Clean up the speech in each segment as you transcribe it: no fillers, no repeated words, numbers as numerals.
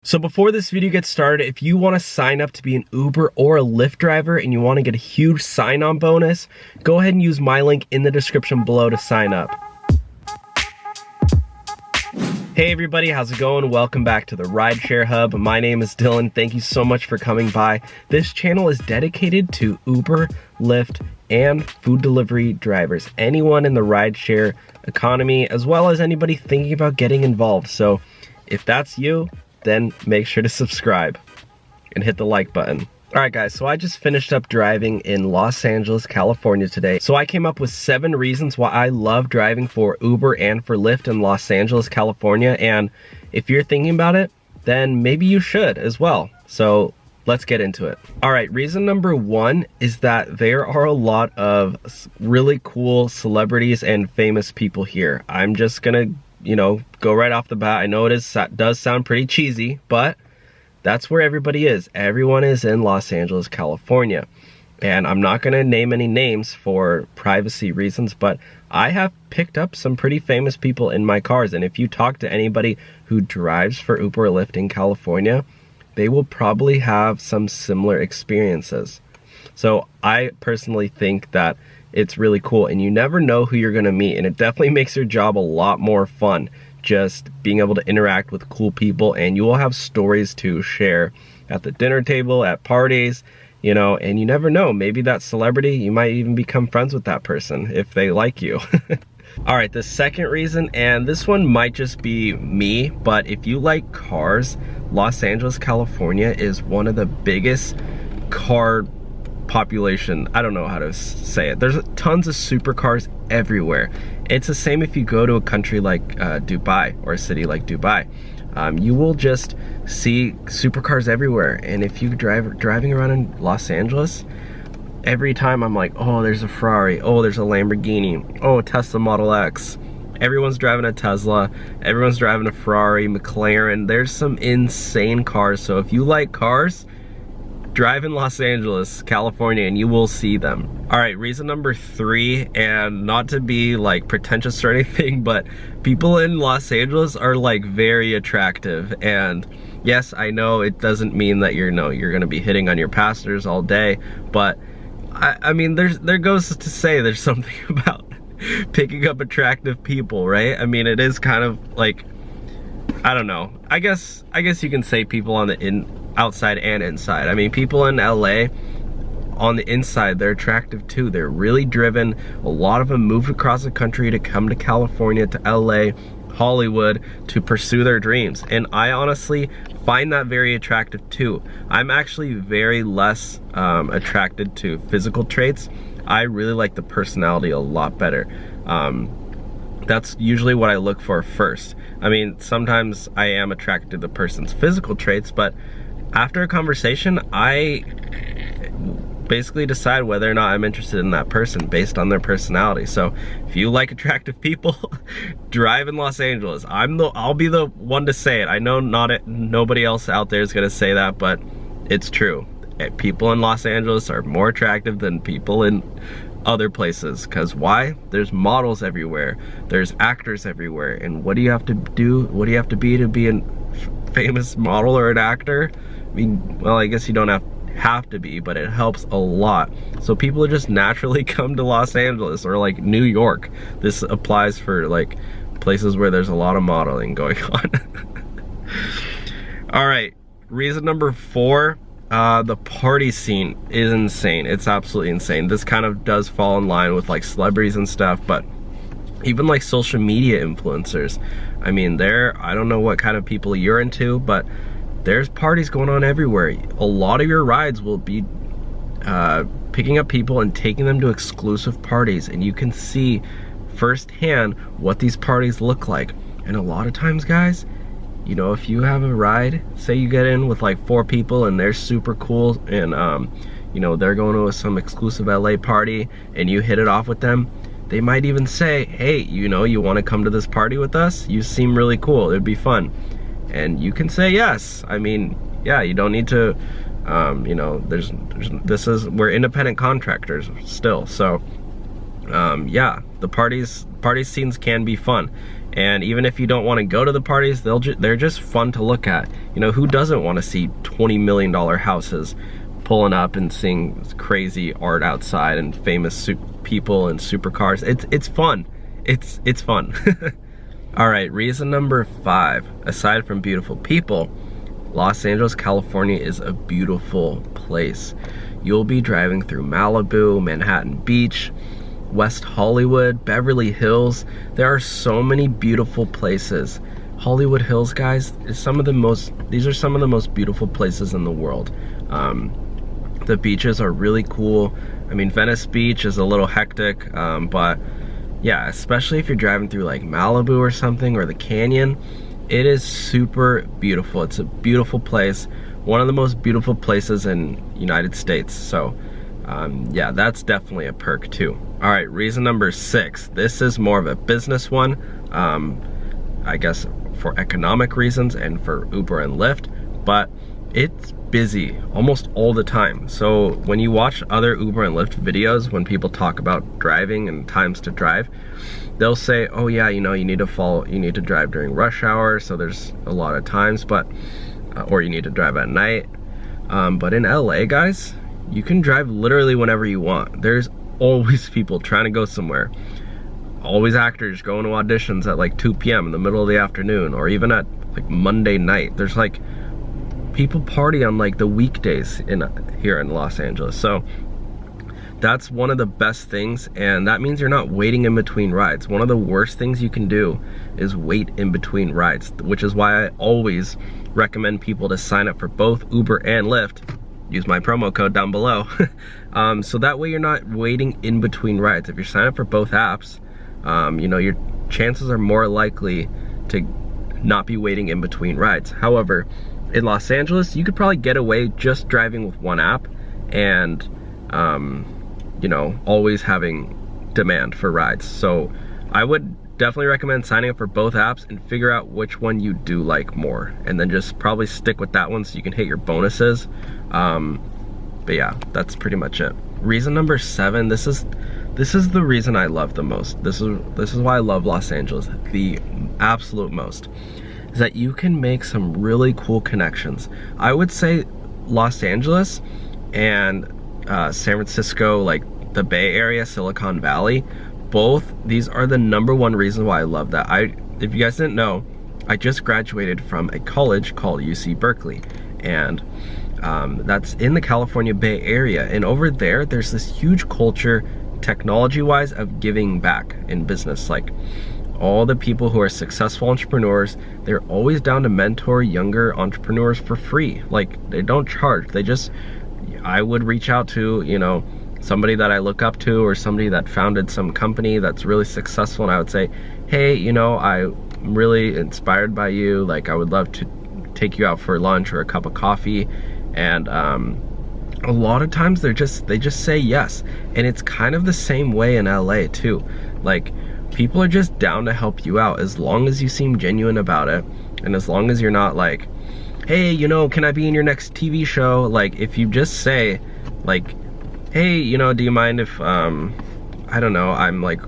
So before this video gets started, if you want to sign up to be an Uber or a Lyft driver and you want to get a huge sign-on bonus, go ahead and use my link in the description below to sign up. Hey everybody, how's it going? Welcome back to the Rideshare Hub. My name is Dylan. Thank you so much for coming by. This channel is dedicated to Uber, Lyft, and food delivery drivers. Anyone in the rideshare economy, as well as anybody thinking about getting involved. So if that's you, then make sure to subscribe and hit the like button. All right guys, so I just finished up driving in Los Angeles, California today. So I came up with 7 reasons why I love driving for Uber and for Lyft in Los Angeles, California. And if you're thinking about it, then maybe you should as well. So let's get into it. All right, reason number 1 is that there are a lot of really cool celebrities and famous people here. I'm just gonna go right off the bat. I know it does sound pretty cheesy, but that's where everybody is. Everyone is in Los Angeles, California. And I'm not going to name any names for privacy reasons, but I have picked up some pretty famous people in my cars. And if you talk to anybody who drives for Uber or Lyft in California, they will probably have some similar experiences. So I personally think that it's really cool, and you never know who you're gonna meet, and it definitely makes your job a lot more fun, just being able to interact with cool people, and you will have stories to share at the dinner table, at parties, and you never know, maybe that celebrity, you might even become friends with that person if they like you. All right, the second reason, and this one might just be me, but if you like cars, Los Angeles, California is one of the biggest car population. I don't know how to say it. There's tons of supercars everywhere. It's the same if you go to a country like Dubai, or a city like Dubai. You will just see supercars everywhere. And if you driving around in Los Angeles, every time I'm like, oh, there's a Ferrari, oh, there's a Lamborghini, oh, Tesla Model X. Everyone's driving a Tesla, everyone's driving a Ferrari, McLaren. There's some insane cars. So if you like cars, drive in Los Angeles, California, and you will see them. All right, reason number 3, and not to be like pretentious or anything, but people in Los Angeles are like very attractive. And yes, I know it doesn't mean that you're gonna be hitting on your passengers all day, but I mean, there goes to say there's something about picking up attractive people, right? I mean, it is kind of like, I don't know. I guess you can say people on the outside and inside. I mean, people in LA, on the inside, they're attractive too. They're really driven. A lot of them moved across the country to come to California, to LA, Hollywood, to pursue their dreams. And I honestly find that very attractive too. I'm actually very less attracted to physical traits. I really like the personality a lot better. That's usually what I look for first. I mean, sometimes I am attracted to the person's physical traits, but after a conversation, I basically decide whether or not I'm interested in that person based on their personality. So if you like attractive people, drive in Los Angeles. I'll be the one to say it. I know nobody else out there is gonna say that, but it's true. People in Los Angeles are more attractive than people in other places. Because why? There's models everywhere, there's actors everywhere, and what do you have to do? What do you have to be a famous model or an actor? I mean, well, I guess you don't have to be, but it helps a lot. So people just naturally come to Los Angeles, or like New York. This applies for like places where there's a lot of modeling going on. All right, reason number 4, the party scene is insane. It's absolutely insane. This kind of does fall in line with like celebrities and stuff, but even like social media influencers. I mean, I don't know what kind of people you're into, but there's parties going on everywhere. A lot of your rides will be picking up people and taking them to exclusive parties, and you can see firsthand what these parties look like. And a lot of times, guys, if you have a ride, say you get in with like 4 people and they're super cool, and they're going to some exclusive LA party, and you hit it off with them, they might even say, hey, you want to come to this party with us? You seem really cool, it'd be fun. And you can say yes. I mean, yeah, you don't need to, we're independent contractors still. So, yeah, the party scenes can be fun. And even if you don't want to go to the parties, they're just fun to look at. You know, who doesn't want to see $20 million houses pulling up and seeing crazy art outside and famous people and supercars? It's fun. It's fun. All right, reason number 5, aside from beautiful people, Los Angeles, California is a beautiful place. You'll be driving through Malibu, Manhattan Beach, West Hollywood, Beverly Hills. There are so many beautiful places. Hollywood Hills, guys, these are some of the most beautiful places in the world. The beaches are really cool. I mean, Venice Beach is a little hectic, but yeah, especially if you're driving through like Malibu or something, or the Canyon, it is super beautiful. It's a beautiful place, one of the most beautiful places in United States. So yeah, that's definitely a perk too. All right, reason number 6. This is more of a business one, I guess for economic reasons and for Uber and Lyft, but it's busy almost all the time. So when you watch other Uber and Lyft videos, when people talk about driving and times to drive, they'll say, oh yeah, you know, you need to drive during rush hour, so there's a lot of times, but or you need to drive at night. But in LA, guys, you can drive literally whenever you want. There's always people trying to go somewhere. Always actors going to auditions at like 2 p.m. in the middle of the afternoon, or even at like Monday night. There's like people party on like the weekdays here in Los Angeles. So that's one of the best things, and that means you're not waiting in between rides. One of the worst things you can do is wait in between rides, which is why I always recommend people to sign up for both Uber and Lyft. Use my promo code down below. So that way you're not waiting in between rides. If you sign up for both apps, you know, your chances are more likely to not be waiting in between rides. However, in Los Angeles, you could probably get away just driving with one app and, you know, always having demand for rides. So I would definitely recommend signing up for both apps and figure out which one you do like more, and then just probably stick with that one so you can hit your bonuses. But yeah, that's pretty much it. Reason number 7, this is the reason I love the most. This is why I love Los Angeles the absolute most, is that you can make some really cool connections. I would say Los Angeles and San Francisco, like the Bay Area, Silicon Valley, both these are the #1 reason why I love that. If you guys didn't know, I just graduated from a college called UC Berkeley, and that's in the California Bay Area. And over there's this huge culture, technology-wise, of giving back in business. Like all the people who are successful entrepreneurs, they're always down to mentor younger entrepreneurs for free. Like they don't charge. I would reach out to, you know, somebody that I look up to, or somebody that founded some company that's really successful, and I would say, hey, you know, I'm really inspired by you. Like I would love to take you out for lunch or a cup of coffee. And a lot of times they just say yes. And it's kind of the same way in LA too. Like people are just down to help you out as long as you seem genuine about it, and as long as you're not like, hey, you know, can I be in your next TV show? Like if you just say like, hey, you know, do you mind if I don't know, I'm like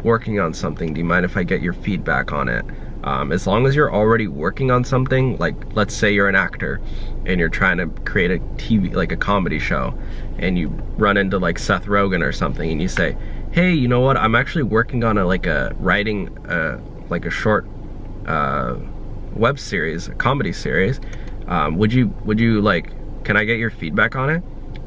working on something, do you mind if I get your feedback on it? As long as you're already working on something, like let's say you're an actor and you're trying to create a TV, like a comedy show, and you run into like Seth Rogen or something, and you say, hey, you know what, I'm actually working on writing like a short web series, a comedy series. Would you like, can I get your feedback on it?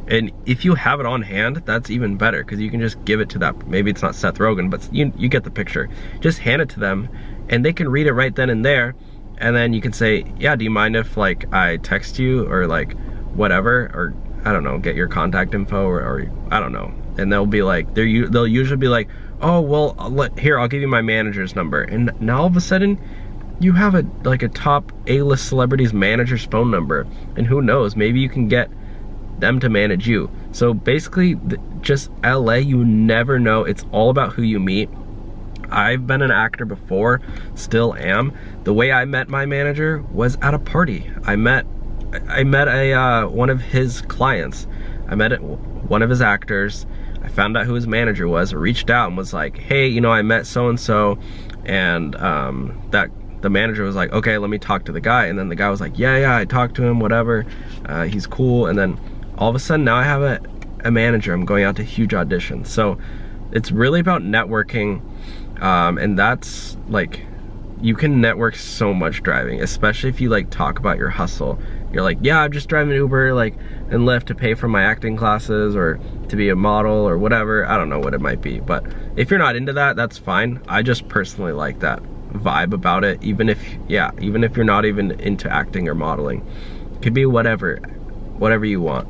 And if you have it on hand, that's even better, because you can just give it to that, maybe it's not Seth Rogen, but you get the picture. Just hand it to them, and they can read it right then and there, and then you can say, yeah, do you mind if like I text you, or like whatever, or I don't know, get your contact info, or I don't know. And they'll be like, they'll usually be like, oh, well, I'll give you my manager's number. And now all of a sudden, you have a top A-list celebrity's manager's phone number, and who knows, maybe you can get them to manage you. So basically, just LA, you never know. It's all about who you meet. I've been an actor before, still am. The way I met my manager was at a party. I met one of his clients. I met one of his actors. I found out who his manager was, reached out and was like, hey, you know, I met so-and-so, and that the manager was like, okay, let me talk to the guy. And then the guy was like, yeah, I talked to him, whatever, he's cool. And then all of a sudden now I have a manager. I'm going out to huge auditions. So it's really about networking, and that's like, you can network so much driving, especially if you like talk about your hustle. You're like, yeah, I'm just driving Uber like and Lyft to pay for my acting classes or to be a model or whatever. I don't know what it might be, but if you're not into that, that's fine. I just personally like that vibe about it, even if you're not even into acting or modeling. It could be whatever you want.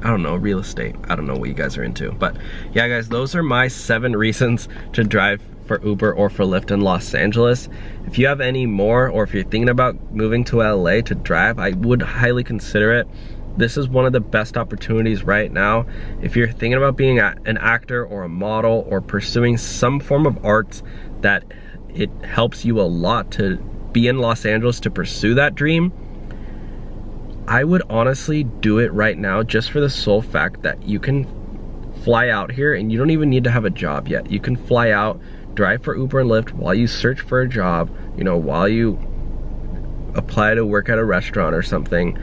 I don't know, real estate. I don't know what you guys are into, but yeah, guys, those are my 7 reasons to drive for Uber or for Lyft in Los Angeles. If you have any more, or if you're thinking about moving to LA to drive, I would highly consider it. This is one of the best opportunities right now. If you're thinking about being an actor or a model or pursuing some form of arts that it helps you a lot to be in Los Angeles to pursue that dream, I would honestly do it right now, just for the sole fact that you can fly out here and you don't even need to have a job yet. You can fly out, drive for Uber and Lyft while you search for a job, you know, while you apply to work at a restaurant or something,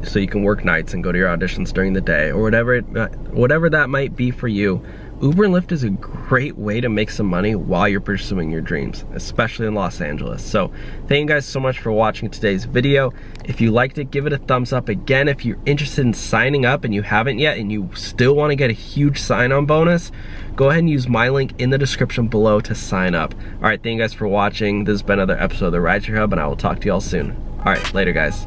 so you can work nights and go to your auditions during the day, or whatever that might be for you. Uber and Lyft is a great way to make some money while you're pursuing your dreams, especially in Los Angeles. So thank you guys so much for watching today's video. If you liked it, give it a thumbs up. Again, if you're interested in signing up and you haven't yet and you still want to get a huge sign-on bonus, go ahead and use my link in the description below to sign up. All right, thank you guys for watching. This has been another episode of the Rideshare Hub, and I will talk to y'all soon. All right, later guys.